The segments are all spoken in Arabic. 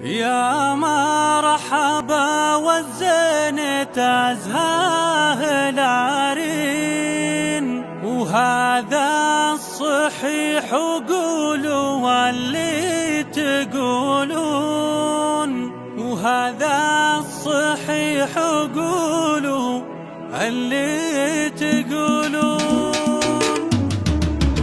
يا مرحبا والزين تزهاه العرين، وهذا الصحيح قولوا واللي تقولون، وهذا الصحيح قولوا اللي تقولون.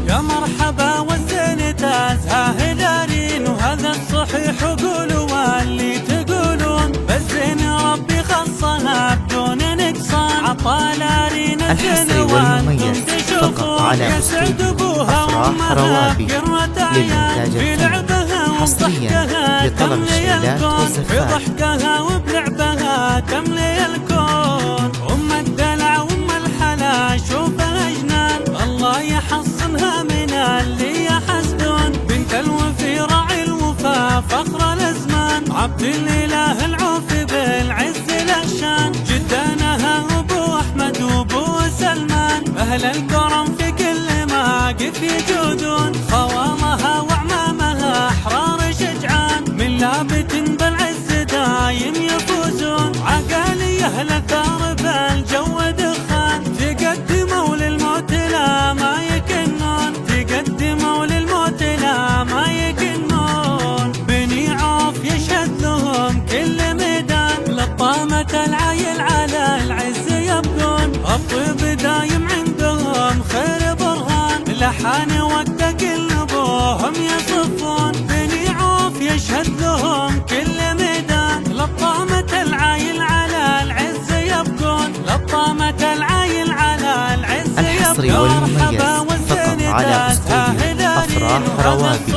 يا مرحبا والزين تزهاه العرين، وهذا الصحيح قولوا واللي تقولون. بالزين ربي خصها بدون نقصان، عطى العرين الزين وانتم تشوفون. يسعد ابوها وامها بقرة عيان، بلعبها وضحكها تملي الكون، بضحكها وبلعبها تملي الكون. ام الدلع وام الحلا شوفها جنان، الله يحصنها من اللي يحسدون. بنت الوفي راعي الوفا فخر الازمان، عبد الاله العوف بالعز الاشان. جدانها ابو احمد وابو سلمان، اهل الكرم في كل مواقف يجودون. خوالها وعمامها احرار شجعان، من لابت بالعز دايم يفوزون. عقالي اهل الثار بالجو دخان، تقدموا للموت لا ما يكنون، تقدموا للموت لا ما يكنون. بني عوف يشهد لهم كل ميدان، لطامة العايل على العز يبقون. الطيب دايم عندهم خير برهان، لحان وقت كل ابوهم يصفون. بني عوف يشهد لهم كل ميدان، لطامة العايل على العز يبقون، لطامة العايل على العز يبقون. الحصري والمميز فقط على استوديو أفراح روابي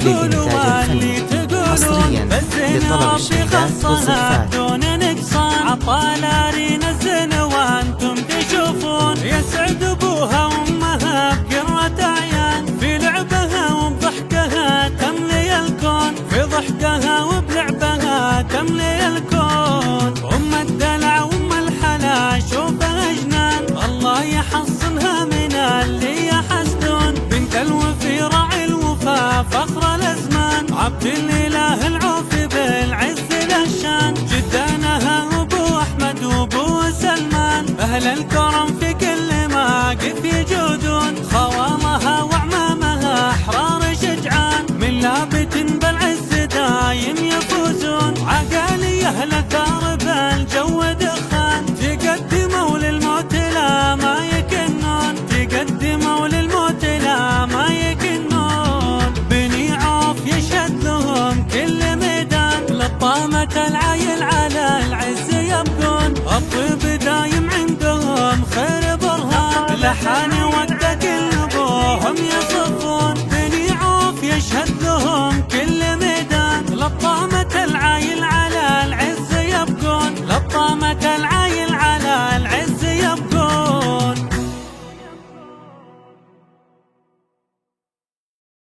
للإنتاج الفني، حصريا لطلب الشهادات والصفات. دون نقصان، عطى العرين الزين وانتم تشوفون. يسعد ابوها وامها بقرة عيان، في لعبها وبضحكها تملي الكون، في ضحكها وبلعبها تملي الكون. ام الدلع وام الحلا شوفها جنان، الله يحصنها من اللي يحسدون. بنت الوفي راعي الوفا فخر الازمان، عبد الاله العوف بالعز الاشان. جدانها ابو احمد وابو سلمان، اهل الكرم في كل مواقف يجودون. خوالها وعمامها احرار شجعان، من لابت بالعز دايم يفوزون. عقالي اهل الثار بالجو دخان، تقدموا للموت لا ما يكنون، تقدموا للموت لا ما يكنون. بني عوف يشهد لهم كل ميدان، لطامة العايل على العز يبقون. الطيب دايم عندهم خير برهان، لحان وقت كل ابوهم يصفون. بني عوف يشهد لهم كل ميدان، لطامة العايل على العز يبقون، لطامة العايل